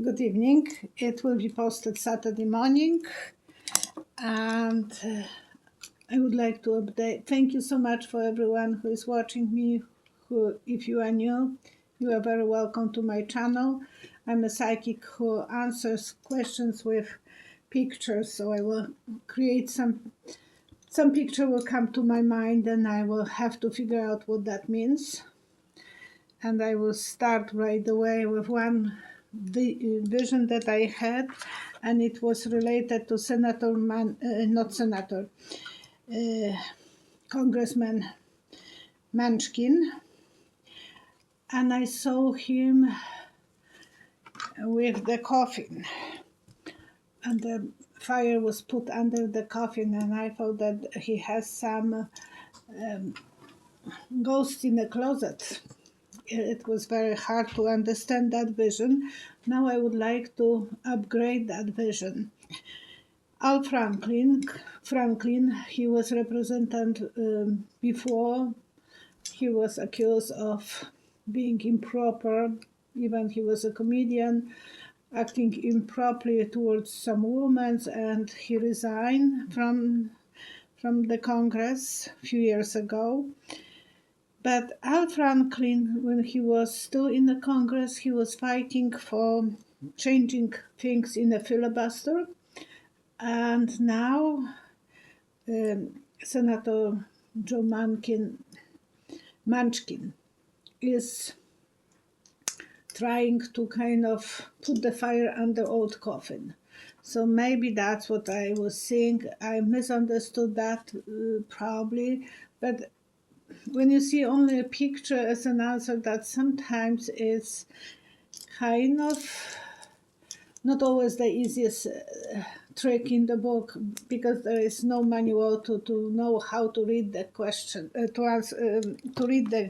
Good evening. It will be posted Saturday morning, and I would like to update. Thank you so much for everyone who is watching me. Who, if you are new, you are very welcome to my channel. I'm a psychic who answers questions with pictures, so I will create some picture will come to my mind, and I will have to figure out what that means. And I will start right away with one vision that I had, and it was related to Congressman Munchkin, and I saw him with the coffin, and the fire was put under the coffin, and I thought that he has some ghost in the closet. It was very hard to understand that vision. Now I would like to upgrade that vision. Al Franklin, he was represented before. He was accused of being improper. Even he was a comedian, acting improperly towards some women, and he resigned from the Congress a few years ago. But Al Franklin, when he was still in the Congress, he was fighting for changing things in a filibuster. And now Senator Joe Munchkin is trying to kind of put the fire under old coffin. So maybe that's what I was seeing. I misunderstood that probably, but when you see only a picture as an answer, that sometimes is kind of not always the easiest trick in the book, because there is no manual to know how to read the question, to read the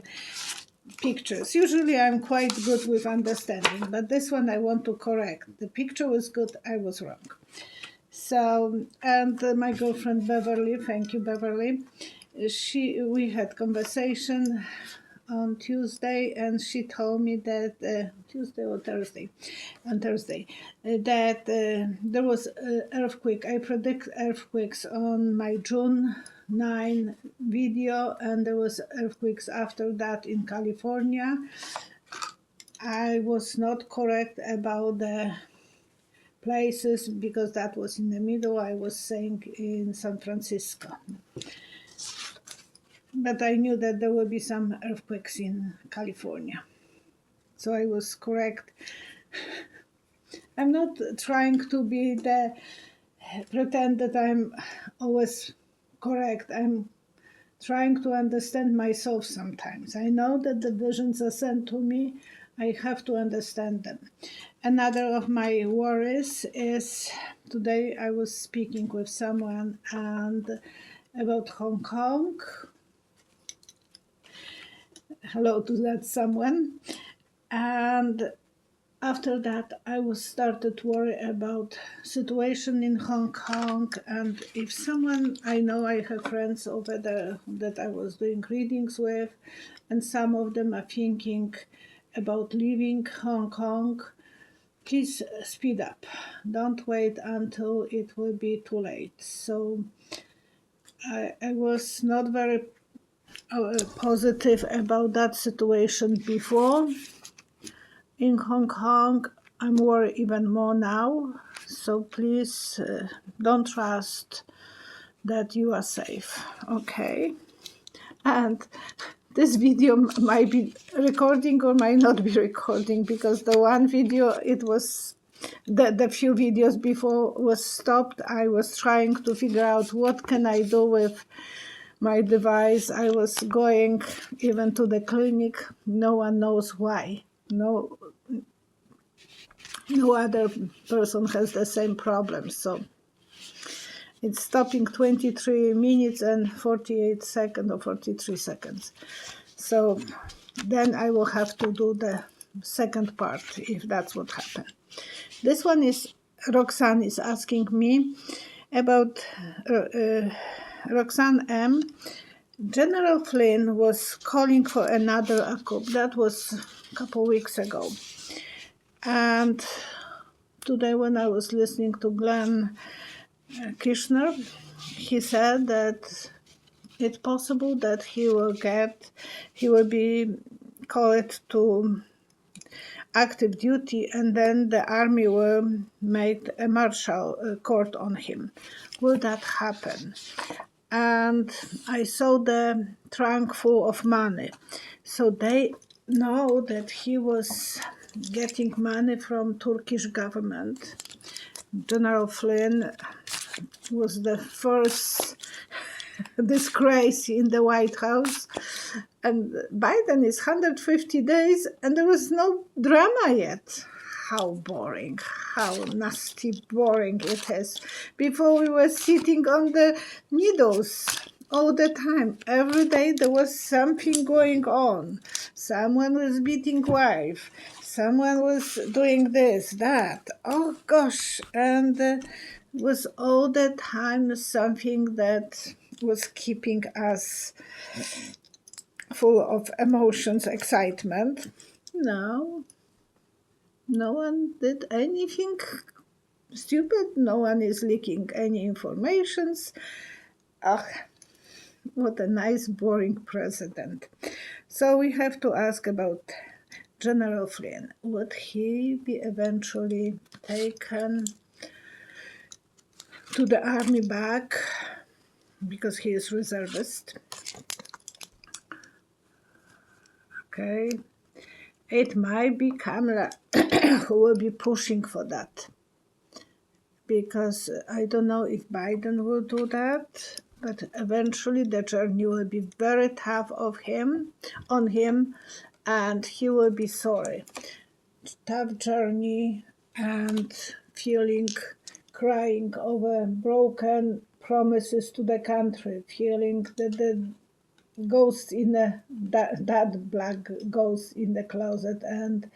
pictures. Usually I'm quite good with understanding, but this one I want to correct. The picture was good, I was wrong. So, and my girlfriend Beverly, thank you Beverly, we had conversation on Tuesday, and she told me that Tuesday or Thursday, that there was an earthquake. I predict earthquakes on my June 9 video, and there was earthquakes after that in California. I was not correct about the places because that was in the middle. I was saying in San Francisco. But I knew that there will be some earthquakes in California. So I was correct. I'm not trying to pretend that I'm always correct. I'm trying to understand myself sometimes. I know that the visions are sent to me. I have to understand them. Another of my worries is today I was speaking with someone and about Hong Kong. Hello to that someone. And after that I was started to worry about situation in Hong Kong, and if someone I know, I have friends over there that I was doing readings with, and some of them are thinking about leaving Hong Kong. Please speed up. Don't wait until it will be too late. So I was not very positive about that situation before. In Hong Kong, I'm worried even more now. So please don't trust that you are safe, okay? And this video might be recording or might not be recording, because the one video, it was the few videos before was stopped. I was trying to figure out what can I do with my device. I was going even to the clinic. No one knows why. No other person has the same problem. So it's stopping 23 minutes and 48 seconds or 43 seconds. So then I will have to do the second part if that's what happened. This one is Roxanne is asking me about Roxanne M. General Flynn was calling for another coup. That was a couple weeks ago. And today when I was listening to Glenn Kirshner, he said that it's possible that he will be called to active duty, and then the army will make a martial court on him. Will that happen? And I saw the trunk full of money. So they know that he was getting money from Turkish government. General Flynn was the first disgrace in the White House. And Biden is 150 days and there was no drama yet. How boring, how nasty boring it is. Before we were sitting on the needles all the time. Every day there was something going on. Someone was beating wife. Someone was doing this, that. Oh gosh. And was all the time something that was keeping us full of emotions, excitement. No one did anything stupid. No one is leaking any informations. Ugh, what a nice, boring president. So we have to ask about General Flynn. Would he be eventually taken to the army back because he is reservist? Okay. It might be Kamala who will be pushing for that, because I don't know if Biden will do that, but eventually the journey will be very tough on him, and he will be sorry. Tough journey and crying over broken promises to the country, feeling that the ghost in that black ghost in the closet, and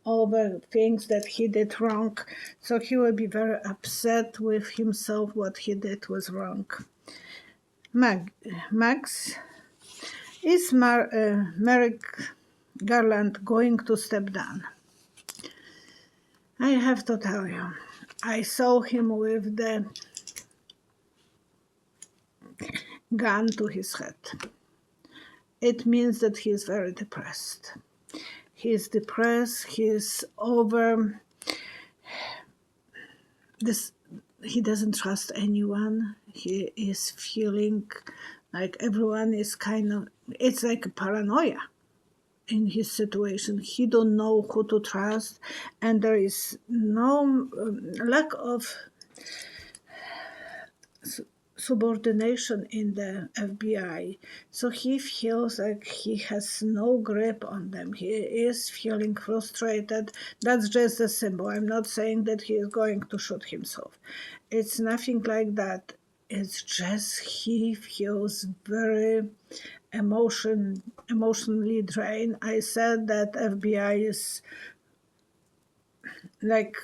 all the things that he did wrong. So he will be very upset with himself. What he did was wrong. Max, is Merrick Garland going to step down? I have to tell you, I saw him with the gun to his head. It means that he is very depressed. He is depressed, he is over this. He doesn't trust anyone. He is feeling like everyone is it's like a paranoia in his situation. He don't know who to trust, and there is no lack of subordination in the FBI. So he feels like he has no grip on them. He is feeling frustrated. That's just a symbol. I'm not saying that he is going to shoot himself. It's nothing like that. It's just he feels very emotionally drained. I said that FBI is like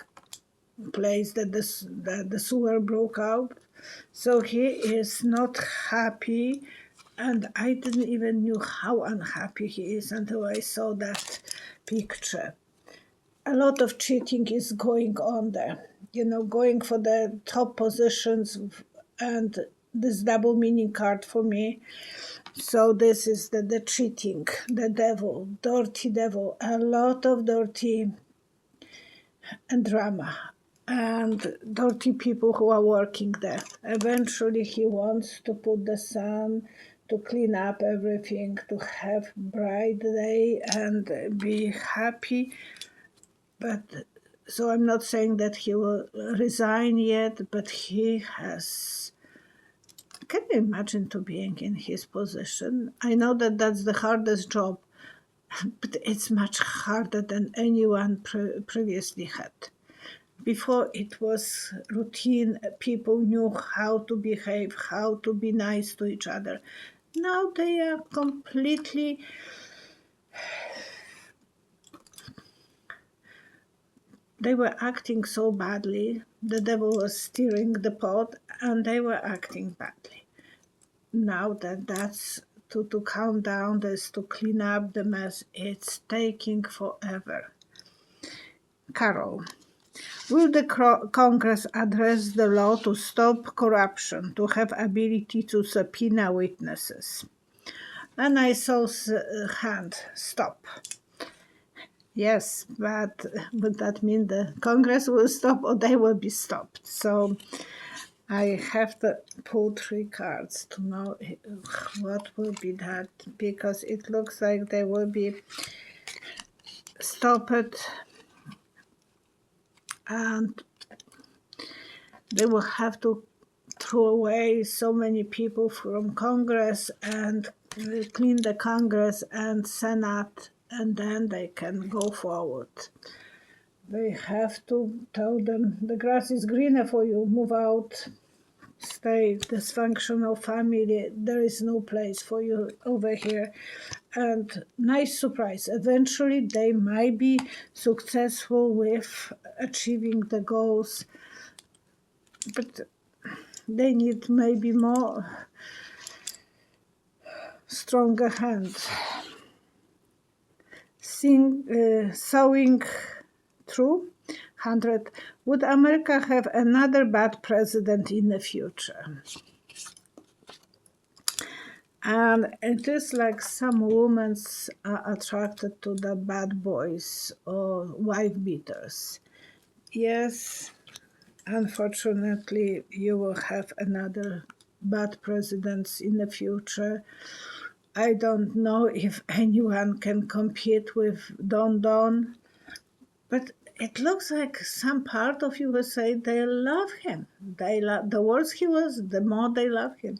a place that the sewer broke out. So he is not happy, and I didn't even know how unhappy he is until I saw that picture. A lot of cheating is going on there, going for the top positions, and this double meaning card for me. So this is the cheating, the devil, dirty devil, a lot of dirty and drama. And dirty people who are working there. Eventually he wants to put the sun, to clean up everything, to have bright day and be happy. But so I'm not saying that he will resign yet, but he has. Can you imagine to being in his position? I know that that's the hardest job, but it's much harder than anyone previously had. Before it was routine, people knew how to behave, how to be nice to each other. Now they are completely they were acting so badly. The devil was stirring the pot and they were acting badly. Now that's to calm down, this to clean up the mess, it's taking forever. Carol. Will the Congress address the law to stop corruption, to have ability to subpoena witnesses? And I saw hand, stop. Yes, but would that mean the Congress will stop or they will be stopped? So I have to pull 3 cards to know what will be that, because it looks like they will be stopped and they will have to throw away so many people from Congress and clean the Congress and Senate, and then they can go forward. They have to tell them the grass is greener for you, move out, stay dysfunctional family, there is no place for you over here. And nice surprise, eventually they might be successful with achieving the goals, but they need maybe more stronger hands. Sewing through 100. Would America have another bad president in the future? And it is like some women are attracted to the bad boys or wife beaters. Yes, unfortunately, you will have another bad president in the future. I don't know if anyone can compete with Don, but it looks like some part of you will say they love him. The worse he was, the more they love him.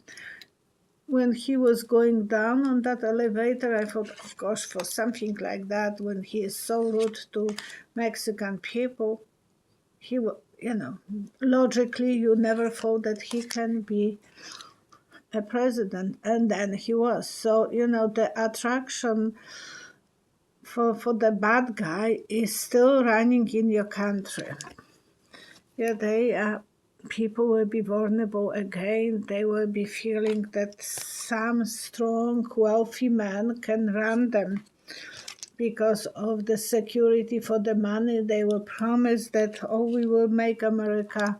When he was going down on that elevator, I thought, oh gosh, for something like that, when he is so rude to Mexican people, he will, logically, you never thought that he can be a president, and then he was. So, the attraction for the bad guy is still running in your country. Yeah, people will be vulnerable again. They will be feeling that some strong, wealthy man can run them because of the security for the money. They will promise that, we will make America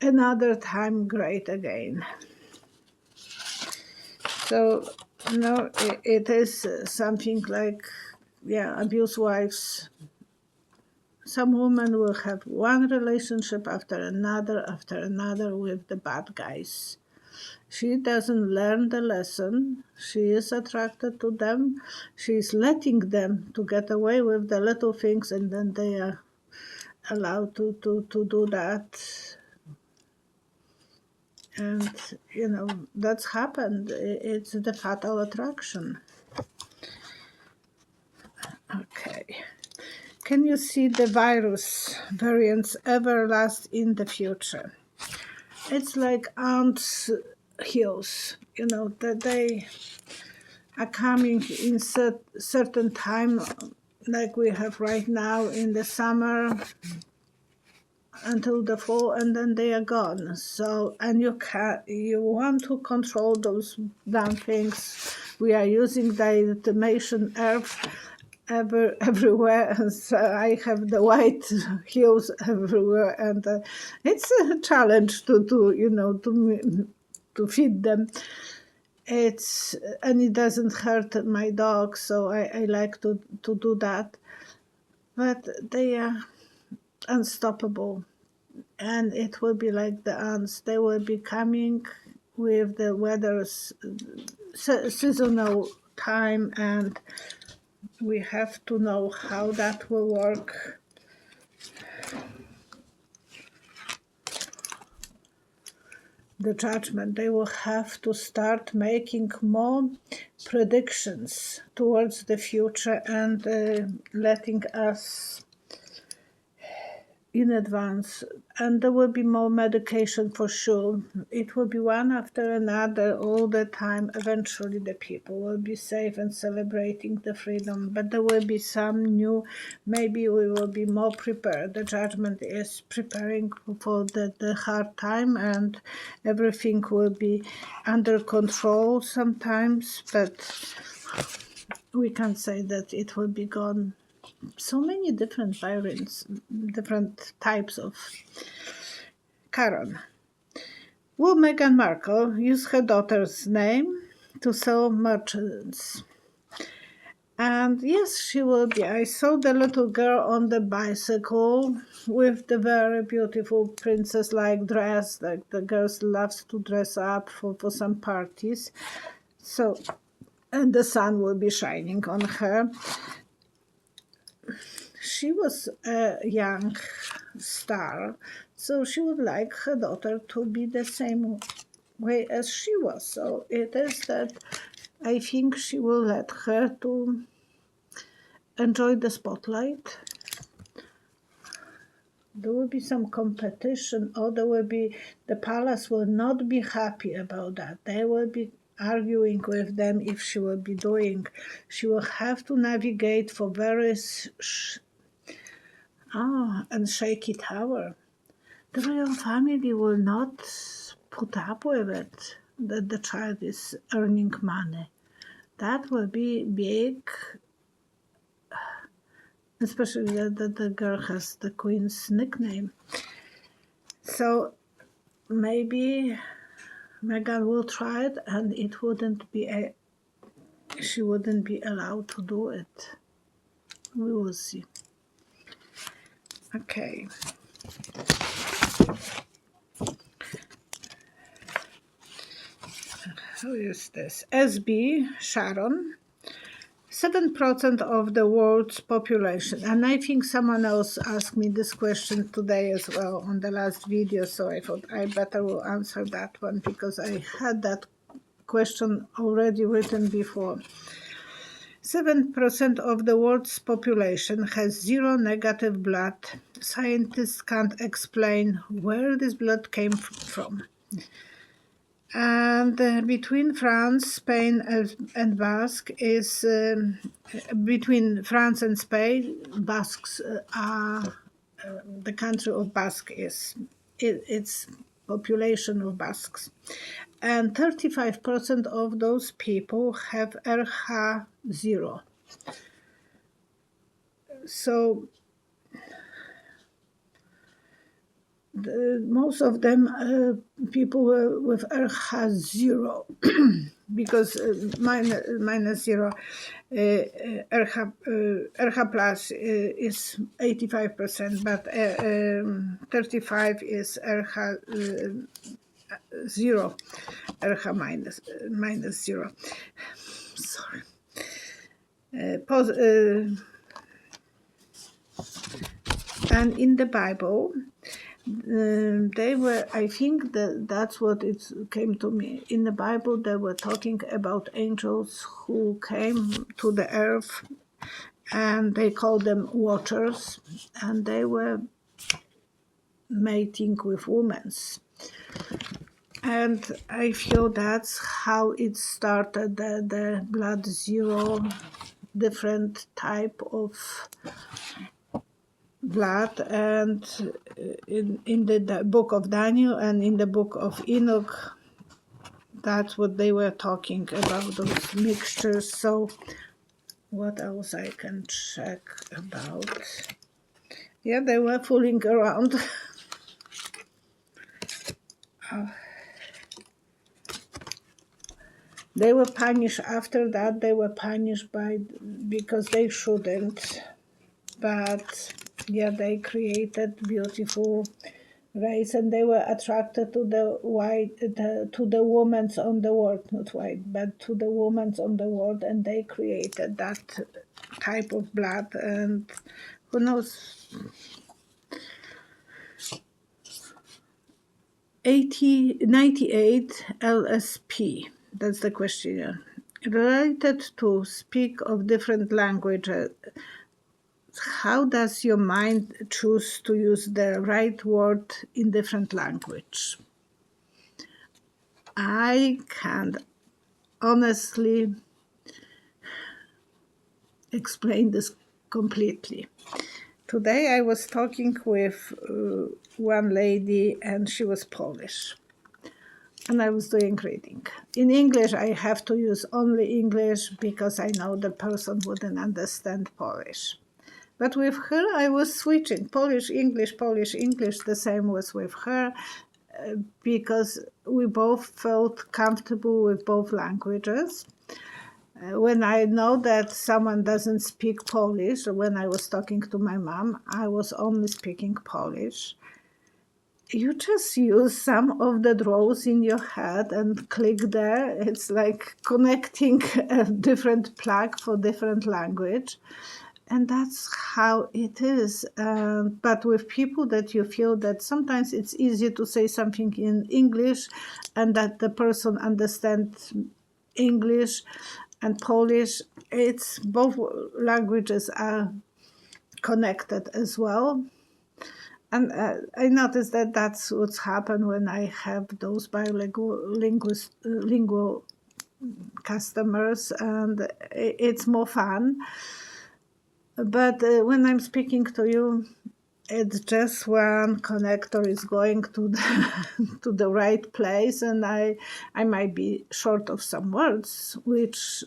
another time great again. So, it is something like, abuse wives. Some women will have one relationship after another with the bad guys. She doesn't learn the lesson. She is attracted to them. She's letting them to get away with the little things, and then they are allowed to do that. And, that's happened. It's the fatal attraction. Okay. Can you see the virus variants ever last in the future? It's like ants' hills, that they are coming in certain time, like we have right now in the summer until the fall, and then they are gone. So, and you want to control those damn things. We are using the automation Earth everywhere, and so I have the white hills everywhere, and it's a challenge to feed them. And it doesn't hurt my dog, so I like to do that. But they are unstoppable, and it will be like the ants. They will be coming with the weather's seasonal time, and we have to know how that will work. The judgment, they will have to start making more predictions towards the future and letting us in advance. And there will be more medication for sure. It will be one after another all the time. Eventually the people will be safe and celebrating the freedom, but there will be some new. Maybe we will be more prepared. The judgment is preparing for the hard time, and everything will be under control sometimes, but we can't say that it will be gone so many different variants, different types of Karen. Will Meghan Markle use her daughter's name to sell merchandise? And yes, she will be. I saw the little girl on the bicycle with the very beautiful princess-like dress. Like the girls loves to dress up for some parties. So, and the sun will be shining on her. She was a young star, so she would like her daughter to be the same way as she was. So it is that I think she will let her to enjoy the spotlight. There will be some competition, or there will be, the palace will not be happy about that. They will be arguing with them if she will be doing. She will have to navigate for various and shaky tower. The royal family will not put up with it that the child is earning money. That will be big, especially that the girl has the queen's nickname. So maybe Meghan will try it, and it wouldn't be she wouldn't be allowed to do it. We will see. Okay. Who is this? SB Sharon. 7% of the world's population. And I think someone else asked me this question today as well on the last video, so I thought I better will answer that one because I had that question already written before. 7% of the world's population has zero negative blood. Scientists can't explain where this blood came from. And between France, Spain, and Basque is between France and Spain, Basques are the country of Basque is its population of Basques, and 35% of those people have RH0. So most of them people with RH0 because minus 0 RH plus is 85%, but 35 is RH 0, RH minus 0. Sorry. And in the Bible, they were, I think that's what it came to me. In the Bible, they were talking about angels who came to the earth, and they called them watchers, and they were mating with women. And I feel that's how it started, the blood zero, different type of blood. And in the book of Daniel and in the book of Enoch, that's what they were talking about, those mixtures. So what else I can check about? Yeah, they were fooling around. They were punished after that. They were punished because they shouldn't. But yeah, they created beautiful race, and they were attracted to the white, to the women's on the world, not white, but to the women's on the world, and they created that type of blood. And who knows? 98 LSP. That's the questionnaire. Related to speak of different languages, how does your mind choose to use the right word in different language? I can't honestly explain this completely. Today I was talking with one lady, and she was Polish. And I was doing reading. In English, I have to use only English because I know the person wouldn't understand Polish. But with her, I was switching Polish, English, the same was with her, because we both felt comfortable with both languages. When I know that someone doesn't speak Polish, when I was talking to my mom, I was only speaking Polish. You just use some of the rows in your head and click there. It's like connecting a different plug for different language. And that's how it is. But with people that you feel that sometimes it's easier to say something in English and that the person understands English and Polish, it's both languages are connected as well. And I noticed that that's what's happened when I have those bilingual customers, and it's more fun. But when I'm speaking to you, it's just one connector is going to to the right place, and I might be short of some words, which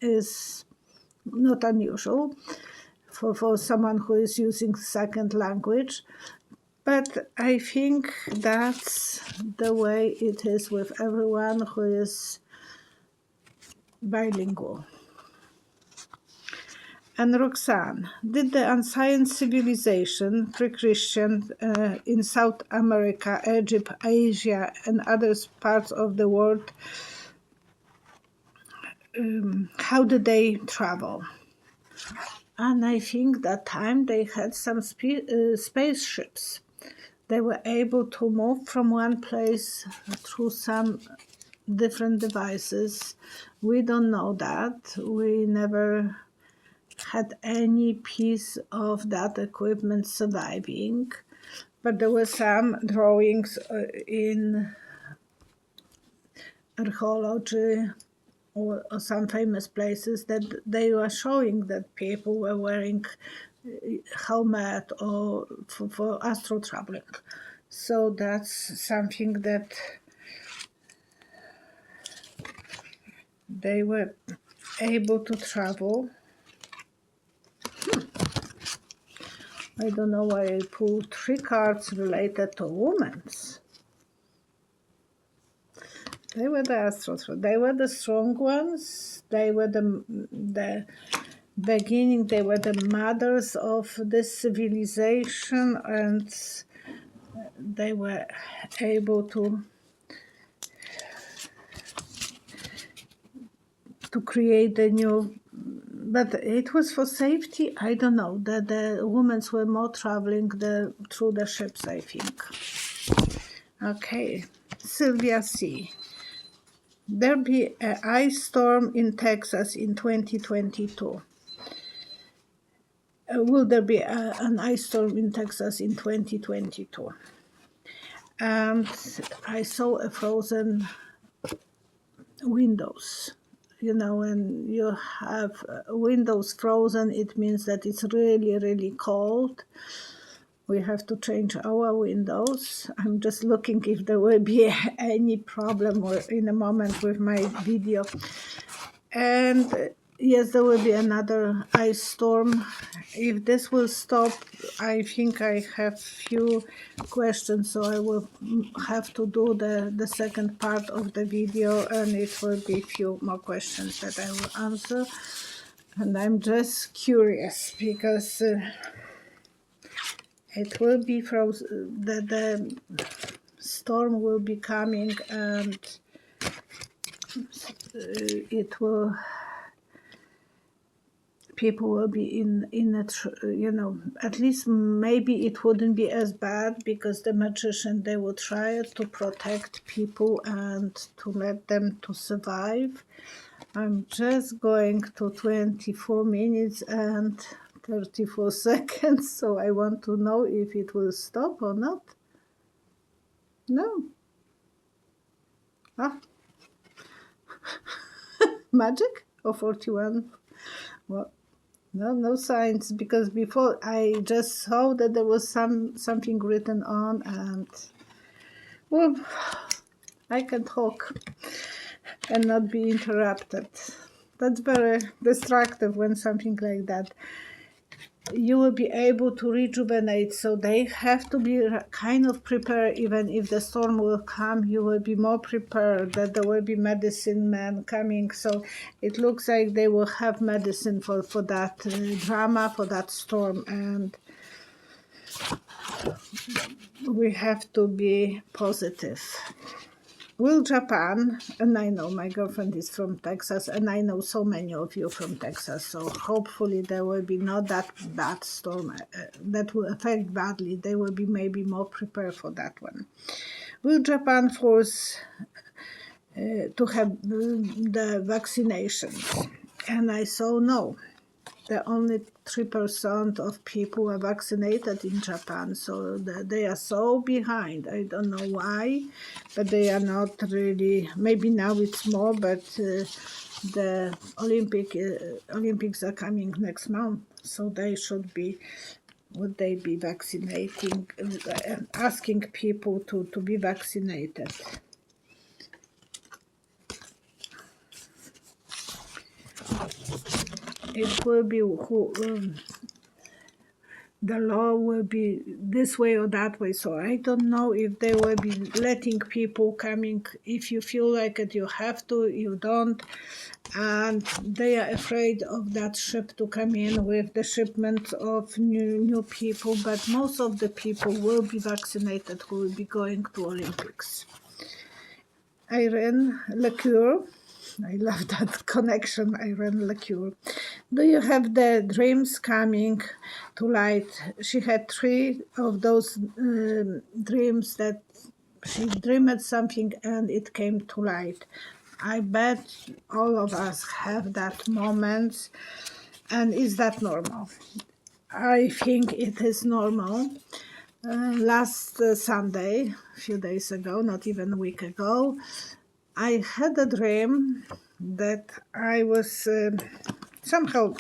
is not unusual for someone who is using second language. But I think that's the way it is with everyone who is bilingual. And Roxanne, did the ancient civilization, pre-Christian, in South America, Egypt, Asia, and other parts of the world, how did they travel? And I think that time they had some spaceships. They were able to move from one place through some different devices. We don't know that. We never had any piece of that equipment surviving. But there were some drawings in archaeology or some famous places that they were showing that people were wearing helmet or for astro traveling. So that's something that they were able to travel. I don't know why I pulled 3 cards related to women. They were the astros. They were the strong ones. They were the beginning. They were the mothers of this civilization, and they were able to create a new. But it was for safety. I don't know. The women were more traveling through the ships, I think. Okay, Sylvia C. There'll be an ice storm in Texas in 2022. Will there be an ice storm in Texas in 2022? And I saw a frozen windows. You know, when you have windows frozen, it means that it's really, really cold. We have to change our windows. I'm just looking if there will be any problem or in a moment with my video. And yes, there will be another ice storm. If this will stop, I think I have few questions, so I will have to do the second part of the video, and it will be few more questions that I will answer. And I'm just curious because it will be frozen. The storm will be coming, and it will. People will be in a, you know, at least maybe it wouldn't be as bad because the magician, they will try to protect people and to let them to survive. I'm just going to 24 minutes and 34 seconds, so I want to know if it will stop or not. No. Ah. Magic or 41? Well, no signs, because before I just saw that there was something written on, and well, I can talk and not be interrupted. That's very destructive when something like that you will be able to rejuvenate. So they have to be kind of prepared. Even if the storm will come, you will be more prepared that there will be medicine men coming. So it looks like they will have medicine for that drama, for that storm. And we have to be positive. Will Japan, and I know my girlfriend is from Texas, and I know so many of you from Texas, so hopefully there will be not that bad storm that will affect badly. They will be maybe more prepared for that one. Will Japan force to have the vaccinations? And I saw no. The only 3% of people are vaccinated in Japan, so they are so behind. I don't know why, but they are not really. Maybe now it's more, but the Olympics are coming next month, so they should be. Would they be vaccinating, asking people to be vaccinated? It will be the law will be this way or that way. So I don't know if they will be letting people coming. If you feel like it, you have to, you don't. And they are afraid of that ship to come in with the shipment of new people. But most of the people will be vaccinated who will be going to Olympics. Irene Lecure. I love that connection, Irene Lecure. Do you have the dreams coming to light? She had 3 of those dreams that she dreamed something and it came to light. I bet all of us have that moment. And is that normal? I think it is normal. Last Sunday, a few days ago, not even a week ago, I had a dream that I was somehow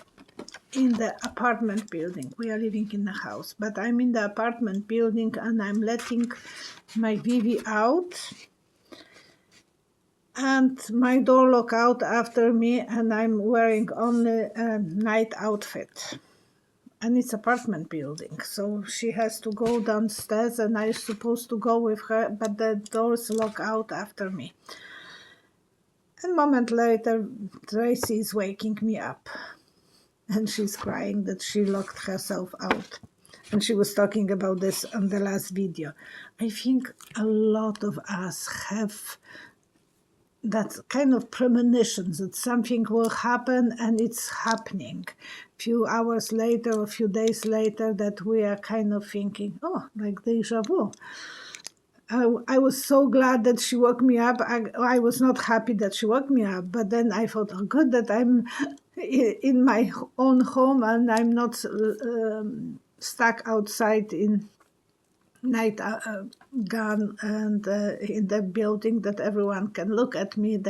in the apartment building. We are living in a house, but I'm in the apartment building and I'm letting my Vivi out. And my door locked out after me and I'm wearing only a night outfit. And it's apartment building, so she has to go downstairs and I'm supposed to go with her, but the door's locked out after me. A moment later, Tracy is waking me up and she's crying that she locked herself out. And she was talking about this on the last video. I think a lot of us have that kind of premonitions that something will happen and it's happening. A few hours later or a few days later that we are kind of thinking, oh, like deja vu. I was so glad that she woke me up. I was not happy that she woke me up, but then I thought, oh, good that I'm in my own home and I'm not stuck outside in night gown and in the building that everyone can look at me, that